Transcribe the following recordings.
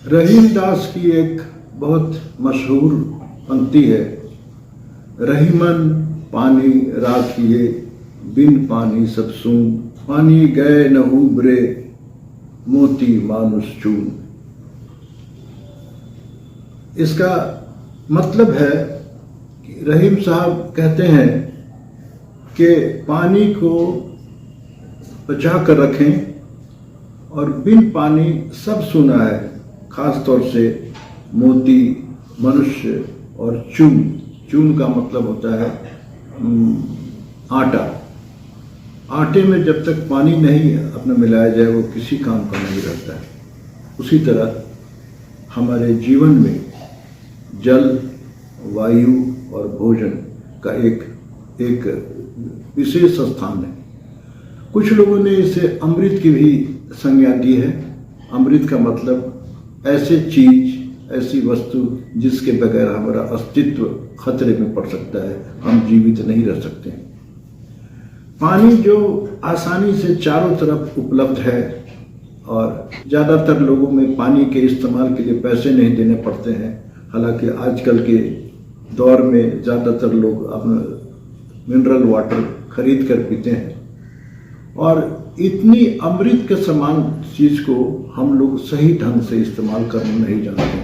रहीम दास की एक बहुत मशहूर पंक्ति है, रहीमन पानी राखिए बिन पानी सब सून, पानी गए न उबरे मोती मानुष चून। इसका मतलब है कि रहीम साहब कहते हैं कि पानी को बचा कर रखें और बिन पानी सब सूना है, खास तौर से मोती, मनुष्य और चून। चून का मतलब होता है आटा। आटे में जब तक पानी नहीं अपने मिलाया जाए वो किसी काम का नहीं रहता है। उसी तरह हमारे जीवन में जल, वायु और भोजन का एक विशेष स्थान है। कुछ लोगों ने इसे अमृत की भी संज्ञा दी है। अमृत का मतलब ऐसे चीज, ऐसी वस्तु जिसके बगैर हमारा अस्तित्व खतरे में पड़ सकता है, हम जीवित नहीं रह सकते। पानी जो आसानी से चारों तरफ उपलब्ध है और ज़्यादातर लोगों में पानी के इस्तेमाल के लिए पैसे नहीं देने पड़ते हैं। हालांकि आजकल के दौर में ज़्यादातर लोग अपना मिनरल वाटर खरीद कर पीते हैं और इतनी अमृत के समान चीज़ को हम लोग सही ढंग से इस्तेमाल करना नहीं जानते,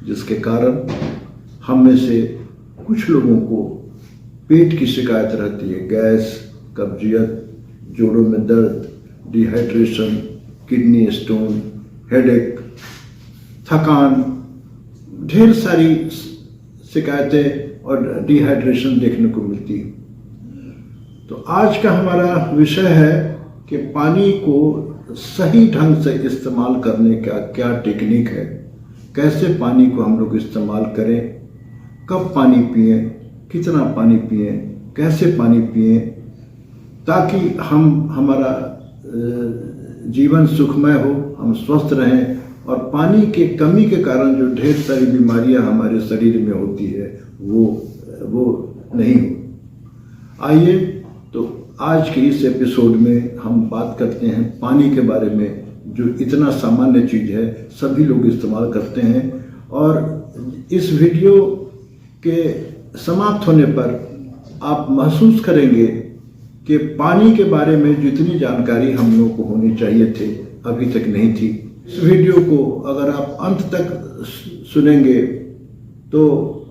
जिसके कारण हम में से कुछ लोगों को पेट की शिकायत रहती है, गैस, कब्जियत, जोड़ों में दर्द, डिहाइड्रेशन, किडनी स्टोन, हेडेक, थकान, ढेर सारी शिकायतें और डिहाइड्रेशन देखने को मिलती है। तो आज का हमारा विषय है कि पानी को सही ढंग से इस्तेमाल करने का क्या टेक्निक है, कैसे पानी को हम लोग इस्तेमाल करें, कब पानी पिएं, कितना पानी पिएं, कैसे पानी पिएं, ताकि हमारा जीवन सुखमय हो, हम स्वस्थ रहें और पानी के कमी के कारण जो ढेर सारी बीमारियां हमारे शरीर में होती है वो नहीं हो। आइए तो आज के इस एपिसोड में हम बात करते हैं पानी के बारे में, जो इतना सामान्य चीज़ है, सभी लोग इस्तेमाल करते हैं। और इस वीडियो के समाप्त होने पर आप महसूस करेंगे कि पानी के बारे में जितनी जानकारी हम लोगों को होनी चाहिए थी अभी तक नहीं थी। इस वीडियो को अगर आप अंत तक सुनेंगे तो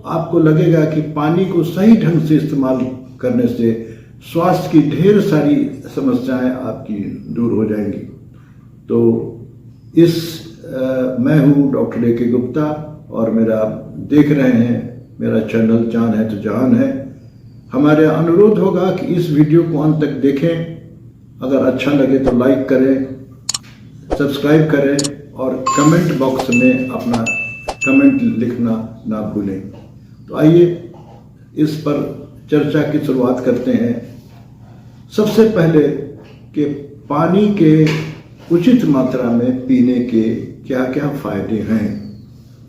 आपको लगेगा कि पानी को सही ढंग से इस्तेमाल करने से स्वास्थ्य की ढेर सारी समस्याएं आपकी दूर हो जाएंगी। तो मैं हूं डॉक्टर ए.के. गुप्ता और मेरा देख रहे हैं मेरा चैनल जान है तो जहान है। हमारे अनुरोध होगा कि इस वीडियो को अंत तक देखें। अगर अच्छा लगे तो लाइक करें, सब्सक्राइब करें और कमेंट बॉक्स में अपना कमेंट लिखना ना भूलें। तो आइए इस पर चर्चा की शुरुआत करते हैं। सबसे पहले कि पानी के उचित मात्रा में पीने के क्या क्या फायदे हैं।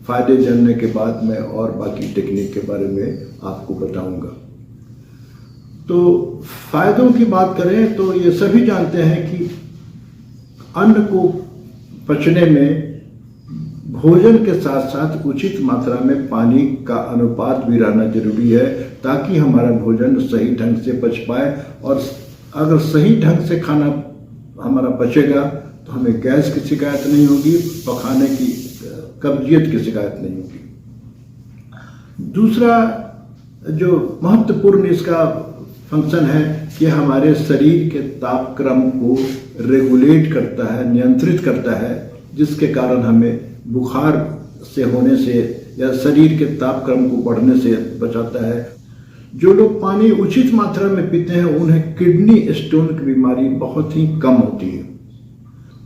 फायदे जानने के बाद मैं और बाकी टेक्निक के बारे में आपको बताऊंगा। तो फायदों की बात करें तो ये सभी जानते हैं कि अन्न को पचने में भोजन के साथ साथ उचित मात्रा में पानी का अनुपात भी रहना जरूरी है, ताकि हमारा भोजन सही ढंग से पच पाए। और अगर सही ढंग से खाना हमारा पचेगा तो हमें गैस की शिकायत नहीं होगी, पखाने की, कब्जियत की शिकायत नहीं होगी। दूसरा जो महत्वपूर्ण इसका फंक्शन है कि हमारे शरीर के तापक्रम को रेगुलेट करता है, नियंत्रित करता है, जिसके कारण हमें बुखार से होने से या शरीर के तापक्रम को बढ़ने से बचाता है। जो लोग पानी उचित मात्रा में पीते हैं उन्हें किडनी स्टोन की बीमारी बहुत ही कम होती है।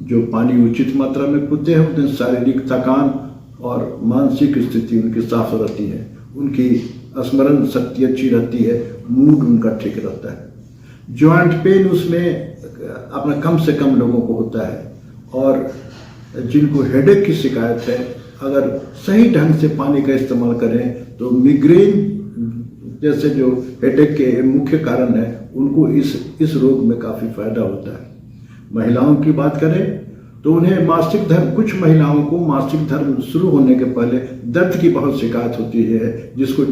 जो पानी उचित मात्रा में पीते हैं उन्हें शारीरिक थकान और मानसिक स्थिति उनकी साफ रहती है, उनकी स्मरण शक्ति अच्छी रहती है, मूड उनका ठीक रहता है। जॉइंट पेन उसमें अपना कम से कम लोगों को होता है। और जिनको हेडेक की शिकायत है, अगर सही ढंग से पानी का इस्तेमाल करें तो मिग्रेन जैसे जो हेडेक के मुख्य कारण है उनको इस रोग में काफ़ी फायदा होता है। महिलाओं की बात करें तो उन्हें मासिक धर्म, कुछ महिलाओं को मासिक धर्म शुरू होने के पहले दर्द की बहुत शिकायत होती है, जिसको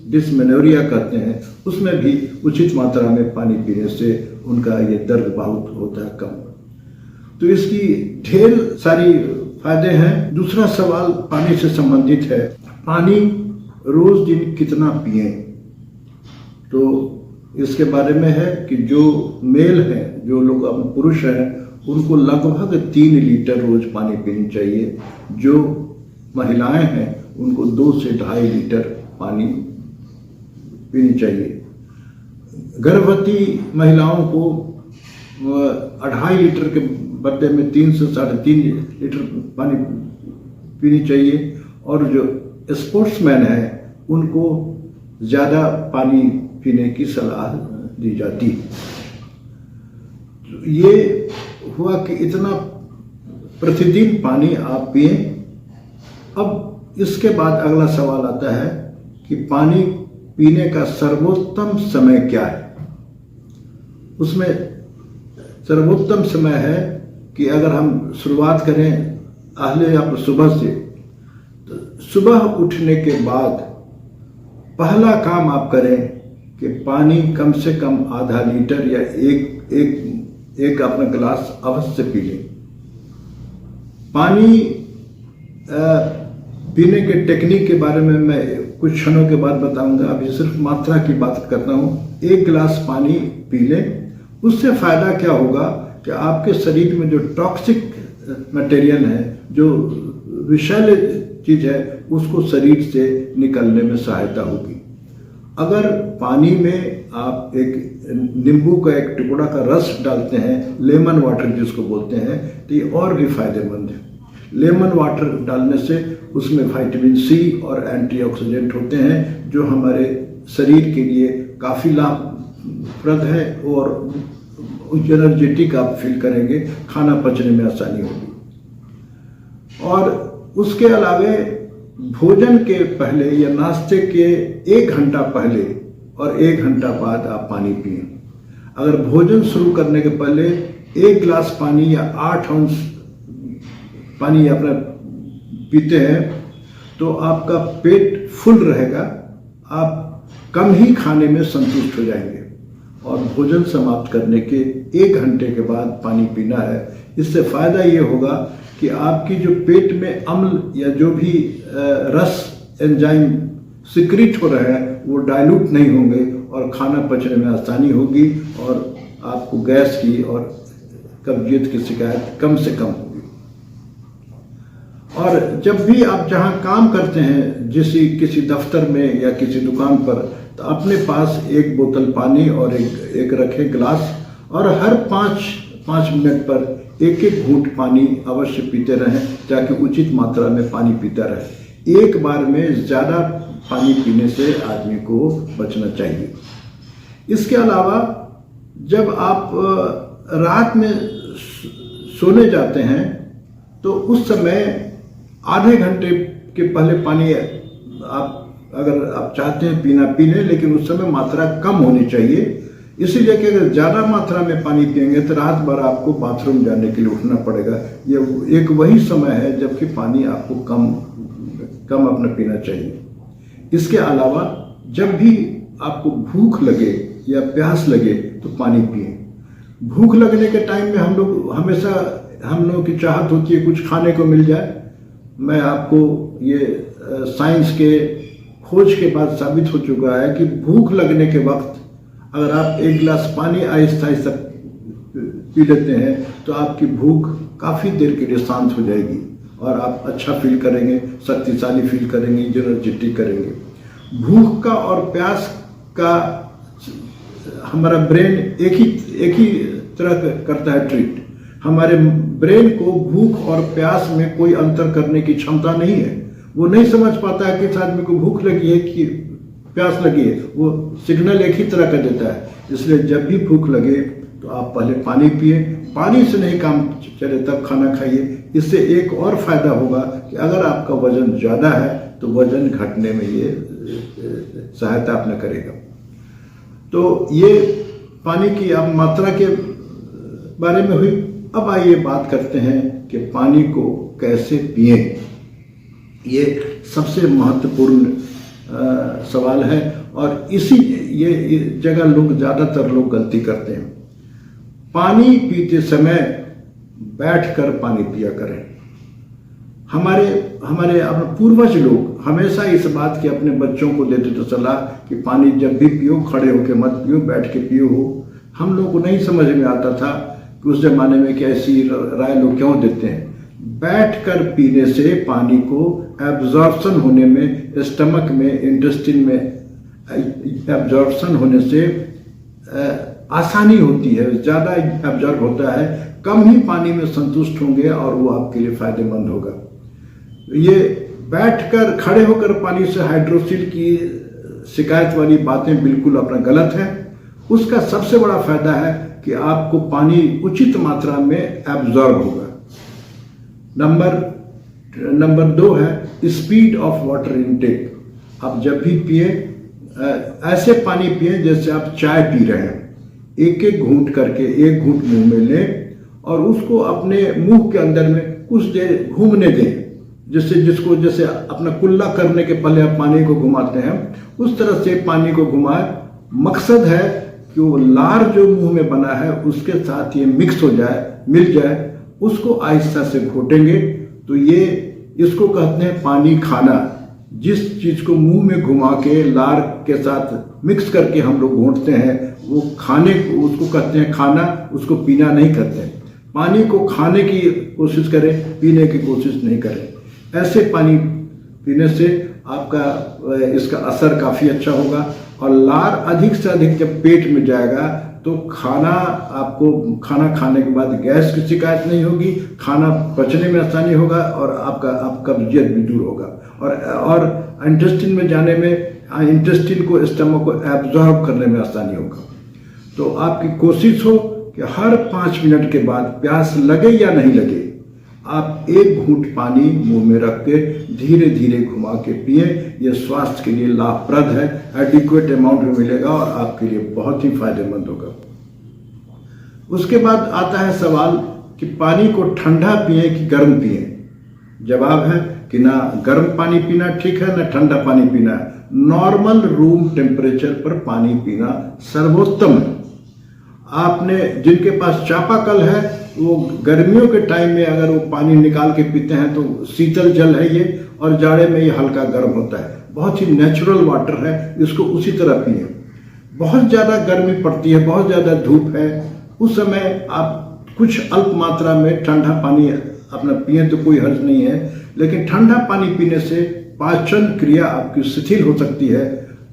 डिसमेनोरिया कहते हैं। उसमें भी उचित मात्रा में पानी पीने से उनका ये दर्द बहुत होता है कम। तो इसकी ढेर सारी फायदे हैं। दूसरा सवाल पानी से संबंधित है, पानी रोज दिन कितना पिएं? तो इसके बारे में है कि जो मेल हैं, जो लोग अब पुरुष हैं, उनको लगभग 3 लीटर रोज पानी पीनी चाहिए। जो महिलाएं हैं उनको 2 से 2.5 लीटर पानी पीनी चाहिए। गर्भवती महिलाओं को 2.5 लीटर के बदले में 3 से 3.5 लीटर पानी पीनी चाहिए। और जो स्पोर्ट्समैन हैं उनको ज़्यादा पानी पीने की सलाह दी जाती है। तो ये हुआ कि इतना प्रतिदिन पानी आप पिए। अब इसके बाद अगला सवाल आता है कि पानी पीने का सर्वोत्तम समय क्या है? उसमें सर्वोत्तम समय है कि अगर हम शुरुआत करें पहले या सुबह से, तो सुबह उठने के बाद पहला काम आप करें कि पानी कम से कम आधा लीटर या एक अपना गिलास अवश्य पी लें। पानी पीने के टेक्निक के बारे में मैं कुछ क्षणों के बाद बताऊंगा। अभी सिर्फ मात्रा की बात करता हूँ। 1 गिलास पानी पी लें, उससे फायदा क्या होगा कि आपके शरीर में जो टॉक्सिक मटेरियल है, जो विषैले चीज है, उसको शरीर से निकलने में सहायता होगी। अगर पानी में आप एक नींबू का एक टुकड़ा का रस डालते हैं, लेमन वाटर जिसको बोलते हैं, तो ये और भी फायदेमंद है। लेमन वाटर डालने से उसमें विटामिन सी और एंटीऑक्सीडेंट होते हैं, जो हमारे शरीर के लिए काफ़ी लाभप्रद है और एनर्जेटिक आप फील करेंगे, खाना पचने में आसानी होगी। और उसके अलावे भोजन के पहले या नाश्ते के 1 घंटा पहले और 1 घंटा बाद आप पानी पिए। अगर भोजन शुरू करने के पहले 1 गिलास पानी या 8 अंश पानी अपना पीते हैं तो आपका पेट फुल रहेगा, आप कम ही खाने में संतुष्ट हो जाएंगे। और भोजन समाप्त करने के 1 घंटे के बाद पानी पीना है। इससे फायदा ये होगा कि आपकी जो पेट में अम्ल या जो भी रस एंजाइम सिक्रीट हो रहे हैं वो डाइल्यूट नहीं होंगे और खाना पचने में आसानी होगी और आपको गैस की और कब्जियत की शिकायत कम से कम होगी। और जब भी आप जहां काम करते हैं, किसी दफ्तर में या किसी दुकान पर, तो अपने पास 1 बोतल पानी और एक रखें गिलास, और हर 5 मिनट पर 1 घूंट पानी अवश्य पीते रहें, ताकि उचित मात्रा में पानी पीता रहे। एक बार में ज़्यादा पानी पीने से आदमी को बचना चाहिए। इसके अलावा जब आप रात में सोने जाते हैं तो उस समय आधे घंटे के पहले पानी अगर आप चाहते हैं पीना पी लें, लेकिन उस समय मात्रा कम होनी चाहिए। इसीलिए कि अगर ज़्यादा मात्रा में पानी पिएंगे तो रात भर आपको बाथरूम जाने के लिए उठना पड़ेगा। ये एक वही समय है जबकि पानी आपको कम अपना पीना चाहिए। इसके अलावा जब भी आपको भूख लगे या प्यास लगे तो पानी पिए। भूख लगने के टाइम में हम लोगों की चाहत होती है कुछ खाने को मिल जाए। मैं आपको ये साइंस के खोज के बाद साबित हो चुका है कि भूख लगने के वक्त अगर आप 1 गिलास पानी आहिस्ता आहिस्ता पी लेते हैं तो आपकी भूख काफ़ी देर के लिए शांत हो जाएगी और आप अच्छा फील करेंगे, शक्तिशाली फील करेंगे, एनर्जेटिक करेंगे। भूख का और प्यास का हमारा ब्रेन एक ही तरह करता है ट्रीट। हमारे ब्रेन को भूख और प्यास में कोई अंतर करने की क्षमता नहीं है। वो नहीं समझ पाता है कि इस आदमी को भूख लगी है कि प्यास लगी है। वो सिग्नल एक ही तरह का देता है। इसलिए जब भी भूख लगे तो आप पहले पानी पिए। पानी से नहीं काम चले तब खाना खाइए। इससे एक और फायदा होगा कि अगर आपका वजन ज़्यादा है तो वजन घटने में ये सहायता अपना करेगा। तो ये पानी की अब मात्रा के बारे में हुई। अब आइए बात करते हैं कि पानी को कैसे पिएं। ये सबसे महत्वपूर्ण सवाल है और इसी ये जगह ज़्यादातर लोग गलती करते हैं। पानी पीते समय बैठकर पानी पिया करें। हमारे अपने पूर्वज लोग हमेशा इस बात की अपने बच्चों को देते थे सलाह कि पानी जब भी पियो खड़े होकर मत पियो, बैठ के पियो हो। हम लोग को नहीं समझ में आता था कि उस जमाने में कि ऐसी राय लोग क्यों देते हैं। बैठकर पीने से पानी को एब्जॉर्प्शन होने में, स्टमक में, इंटेस्टाइन में एब्जॉर्प्शन होने से आसानी होती है, ज़्यादा एब्जॉर्ब होता है, कम ही पानी में संतुष्ट होंगे और वो आपके लिए फायदेमंद होगा। ये बैठकर खड़े होकर पानी से हाइड्रोसिल की शिकायत वाली बातें बिल्कुल अपना गलत है। उसका सबसे बड़ा फायदा है कि आपको पानी उचित मात्रा में एब्जॉर्ब होगा। नंबर 2 है स्पीड ऑफ वाटर इनटेक। आप जब भी पिए ऐसे पानी पिए जैसे आप चाय पी रहे हैं। एक एक घूंट करके एक घूंट मुंह में लें और उसको अपने मुंह के अंदर में कुछ देर घूमने दें। जैसे अपना कुल्ला करने के पहले आप पानी को घुमाते हैं, उस तरह से पानी को घुमाएं। मकसद है कि वो लार जो मुंह में बना है उसके साथ ये मिक्स हो जाए, मिल जाए। उसको आहिस्ता से घोटेंगे तो ये इसको कहते हैं पानी खाना। जिस चीज को मुंह में घुमा के लार के साथ मिक्स करके हम लोग घोंटते हैं वो खाने को, उसको कहते हैं खाना, उसको पीना नहीं कहते हैं। पानी को खाने की कोशिश करें, पीने की कोशिश नहीं करें। ऐसे पानी पीने से आपका इसका असर काफ़ी अच्छा होगा और लार अधिक से अधिक जब पेट में जाएगा तो आपको खाना खाने के बाद गैस की शिकायत नहीं होगी, खाना पचने में आसानी होगा और आपका कब्जियत भी दूर होगा और इंटेस्टाइन में जाने में, इंटेस्टाइन को, स्टमक को एब्जॉर्ब करने में आसानी होगा। तो आपकी कोशिश हो कि हर 5 मिनट के बाद, प्यास लगे या नहीं लगे, आप एक घूंट पानी मुंह में रख के धीरे धीरे घुमा के पिए। यह स्वास्थ्य के लिए लाभप्रद है, एडिक्वेट अमाउंट में मिलेगा और आपके लिए बहुत ही फायदेमंद होगा। उसके बाद आता है सवाल कि पानी को ठंडा पिए कि गर्म पिए। जवाब है कि ना गर्म पानी पीना ठीक है, ना ठंडा पानी पीना है। नॉर्मल रूम टेम्परेचर पर पानी पीना सर्वोत्तम है। आपने जिनके पास चापाकल है वो गर्मियों के टाइम में अगर वो पानी निकाल के पीते हैं तो शीतल जल है ये, और जाड़े में ये हल्का गर्म होता है। बहुत ही नेचुरल वाटर है, इसको उसी तरह पिए। बहुत ज़्यादा गर्मी पड़ती है, बहुत ज़्यादा धूप है, उस समय आप कुछ अल्प मात्रा में ठंडा पानी अपना पिए तो कोई हर्ज नहीं है। लेकिन ठंडा पानी पीने से पाचन क्रिया आपकी शिथिल हो सकती है,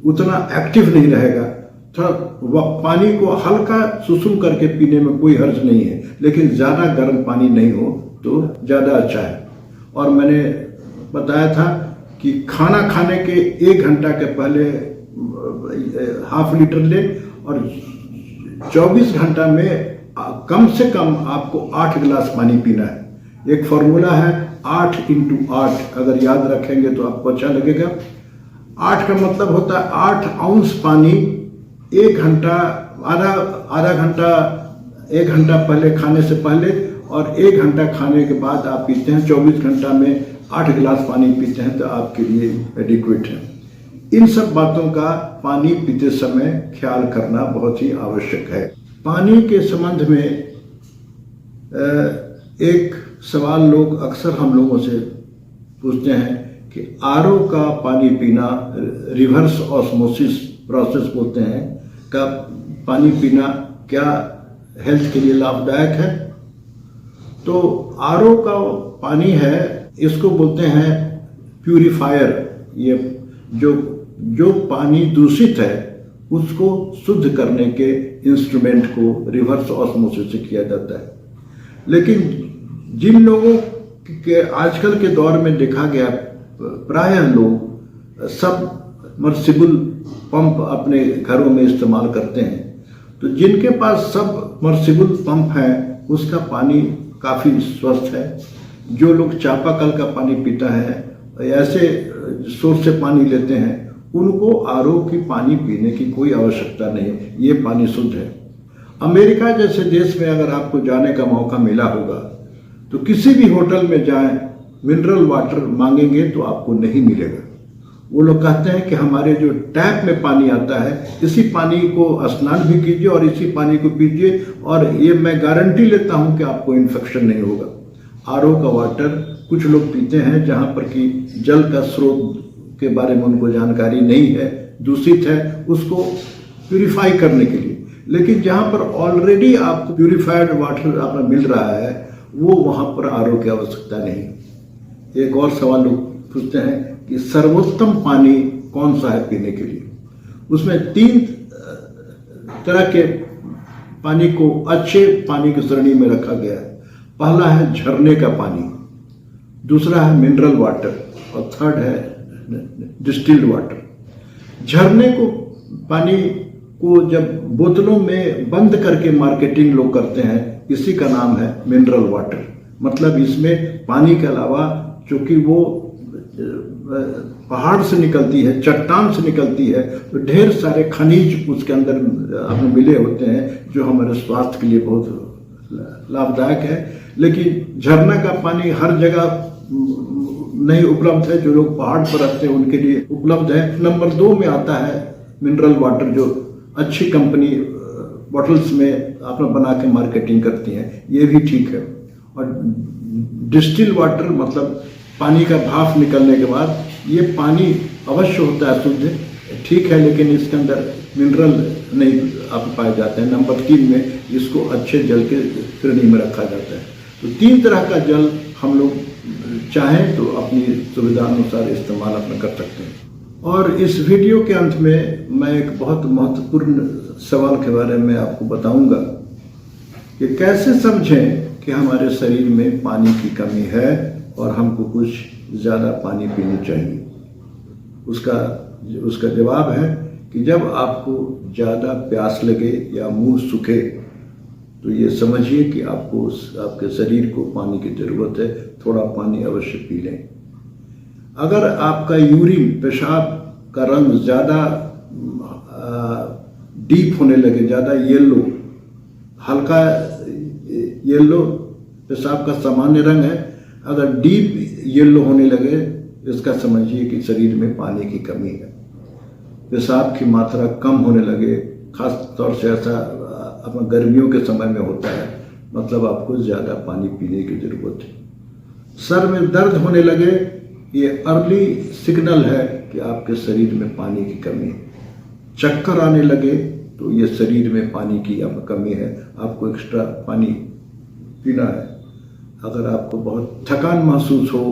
उतना एक्टिव नहीं रहेगा। थोड़ा पानी को हल्का सुसुम करके पीने में कोई हर्ज नहीं है, लेकिन ज़्यादा गर्म पानी नहीं हो तो ज़्यादा अच्छा है। और मैंने बताया था कि खाना खाने के 1 घंटा के पहले ½ लीटर लें और 24 घंटा में कम से कम आपको 8 गिलास पानी पीना है। एक फॉर्मूला है 8 × 8, अगर याद रखेंगे तो आपको अच्छा लगेगा। 8 का मतलब होता है 8 आउंस पानी 1 घंटा, आधा घंटा, 1 घंटा पहले खाने से पहले और 1 घंटा खाने के बाद आप पीते हैं। 24 घंटा में 8 गिलास पानी पीते हैं तो आपके लिए एडिक्वेट है। इन सब बातों का पानी पीते समय ख्याल करना बहुत ही आवश्यक है। पानी के संबंध में एक सवाल लोग अक्सर हम लोगों से पूछते हैं कि आरओ का पानी पीना, रिवर्स ऑस्मोसिस प्रोसेस बोलते हैं, का पानी पीना क्या हेल्थ के लिए लाभदायक है? तो आरओ का पानी है, इसको बोलते हैं प्यूरिफायर। ये जो पानी दूषित है उसको शुद्ध करने के इंस्ट्रूमेंट को रिवर्स ऑस्मोसिस से किया जाता है। लेकिन जिन लोगों के आजकल के दौर में देखा गया, प्रायः लोग सबमर्सिबल पंप अपने घरों में इस्तेमाल करते हैं, तो जिनके पास सबमर्सिबल पंप है उसका पानी काफ़ी स्वस्थ है। जो लोग चापाकल का पानी पीता है, ऐसे सोर्स से पानी लेते हैं, उनको आरओ की पानी पीने की कोई आवश्यकता नहीं, ये पानी शुद्ध है। अमेरिका जैसे देश में अगर आपको जाने का मौका मिला होगा तो किसी भी होटल में जाएं, मिनरल वाटर मांगेंगे तो आपको नहीं मिलेगा। वो लोग कहते हैं कि हमारे जो टैप में पानी आता है, इसी पानी को स्नान भी कीजिए और इसी पानी को पीजिए, और ये मैं गारंटी लेता हूं कि आपको इन्फेक्शन नहीं होगा। आरओ का वाटर कुछ लोग पीते हैं जहां पर कि जल का स्रोत के बारे में उनको जानकारी नहीं है, दूषित है, उसको प्यूरिफाई करने के लिए। लेकिन जहां पर ऑलरेडी आपको प्यूरिफाइड वाटर आपको मिल रहा है, वो वहां पर आरओ की आवश्यकता नहीं। एक और सवाल लोग पूछते हैं कि सर्वोत्तम पानी कौन सा है पीने के लिए। उसमें 3 तरह के पानी को अच्छे पानी की श्रेणी में रखा गया है। पहला है झरने का पानी, दूसरा है मिनरल वाटर, और थर्ड है डिस्टिल्ड वाटर। झरने को पानी को जब बोतलों में बंद करके मार्केटिंग लोग करते हैं, इसी का नाम है मिनरल वाटर। मतलब इसमें पानी के अलावा, चूंकि वो पहाड़ से निकलती है, चट्टान से निकलती है, तो ढेर सारे खनिज उसके अंदर मिले होते हैं जो हमारे स्वास्थ्य के लिए बहुत लाभदायक है। लेकिन झरना का पानी हर जगह नहीं उपलब्ध है, जो लोग पहाड़ पर रहते हैं उनके लिए उपलब्ध है। नंबर 2 में आता है मिनरल वाटर, जो अच्छी कंपनी बॉटल्स में अपना बना के मार्केटिंग करती हैं, ये भी ठीक है। और डिस्टिल वाटर मतलब पानी का भाप निकलने के बाद ये पानी अवश्य होता है शुद्ध, ठीक है, लेकिन इसके अंदर मिनरल नहीं आप पाए जाते हैं। नंबर 3 में इसको अच्छे जल के श्रेणी में रखा जाता है। तो 3 तरह का जल हम लोग चाहें तो अपनी सुविधा अनुसार इस्तेमाल अपना कर सकते हैं। और इस वीडियो के अंत में मैं एक बहुत महत्वपूर्ण सवाल के बारे में आपको बताऊंगा कि कैसे समझें कि हमारे शरीर में पानी की कमी है और हमको कुछ ज़्यादा पानी पीनी चाहिए। उसका जवाब है कि जब आपको ज़्यादा प्यास लगे या मुंह सूखे तो ये समझिए कि आपको आपके शरीर को पानी की ज़रूरत है, थोड़ा पानी अवश्य पी लें। अगर आपका यूरिन, पेशाब का रंग ज़्यादा डीप होने लगे, ज़्यादा येलो, हल्का येलो पेशाब का सामान्य रंग है, अगर डीप येलो होने लगे, इसका समझिए कि शरीर में पानी की कमी है। पेशाब की मात्रा कम होने लगे, खास तौर से ऐसा अपना गर्मियों के समय में होता है, मतलब आपको ज़्यादा पानी पीने की ज़रूरत है। सर में दर्द होने लगे, ये अर्ली सिग्नल है कि आपके शरीर में पानी की कमी है। चक्कर आने लगे तो ये शरीर में पानी की कमी है, आपको एक्स्ट्रा पानी पीना है। अगर आपको बहुत थकान महसूस हो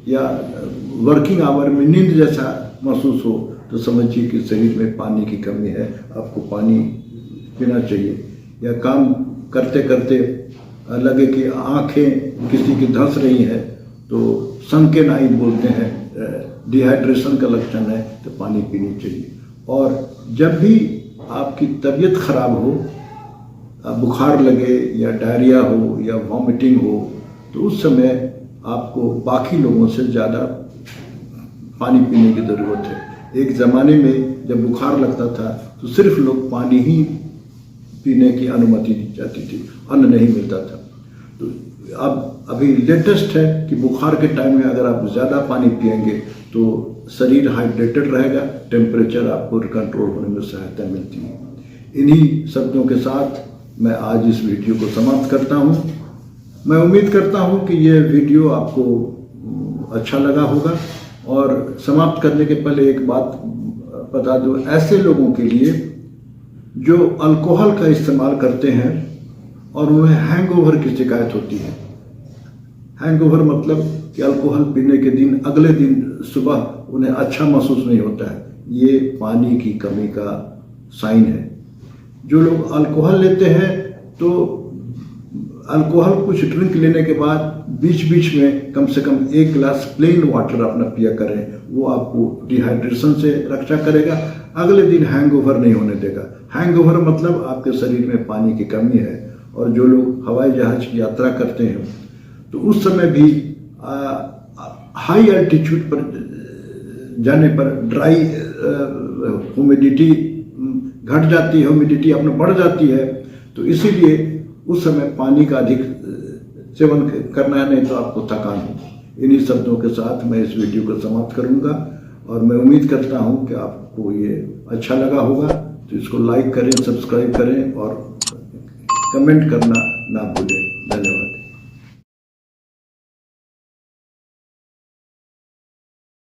या वर्किंग आवर में नींद जैसा महसूस हो तो समझिए कि शरीर में पानी की कमी है, आपको पानी पीना चाहिए। या काम करते करते लगे कि आंखें किसी की धंस रही है तो सनकेन आई बोलते हैं, डिहाइड्रेशन का लक्षण है, तो पानी पीनी चाहिए। और जब भी आपकी तबीयत खराब हो, बुखार लगे या डायरिया हो या वॉमिटिंग हो, तो उस समय आपको बाकी लोगों से ज़्यादा पानी पीने की ज़रूरत है। एक ज़माने में जब बुखार लगता था तो सिर्फ लोग पानी ही पीने की अनुमति दी जाती थी, अन्न नहीं मिलता था। तो अब अभी लेटेस्ट है कि बुखार के टाइम में अगर आप ज़्यादा पानी पिएंगे तो शरीर हाइड्रेटेड रहेगा, टेम्परेचर आपको कंट्रोल होने में सहायता मिलती है। इन्हीं शब्दों के साथ मैं आज इस वीडियो को समाप्त करता हूँ। मैं उम्मीद करता हूँ कि ये वीडियो आपको अच्छा लगा होगा। और समाप्त करने के पहले एक बात बता दूँ, ऐसे लोगों के लिए जो अल्कोहल का इस्तेमाल करते हैं और उन्हें हैंगओवर की शिकायत होती है। हैंगओवर मतलब कि अल्कोहल पीने के दिन अगले दिन सुबह उन्हें अच्छा महसूस नहीं होता है, ये पानी की कमी का साइन है। जो लोग अल्कोहल लेते हैं तो अल्कोहल कुछ ड्रिंक लेने के बाद बीच बीच में कम से कम 1 गिलास प्लेन वाटर अपना पिया करें, वो आपको डिहाइड्रेशन से रक्षा करेगा, अगले दिन हैंगओवर नहीं होने देगा। हैंगओवर मतलब आपके शरीर में पानी की कमी है। और जो लोग हवाई जहाज की यात्रा करते हैं तो उस समय भी हाई एल्टीट्यूड पर जाने पर ड्राई ह्यूमिडिटी घट जाती है, ह्यूमिडिटी अपना बढ़ जाती है, तो इसीलिए उस समय पानी का अधिक सेवन करना है, नहीं तो आपको थकान हो। इन्हीं शब्दों के साथ मैं इस वीडियो को समाप्त करूंगा और मैं उम्मीद करता हूं कि आपको ये अच्छा लगा होगा। तो इसको लाइक करें, सब्सक्राइब करें और कमेंट करना ना भूलें। धन्यवाद।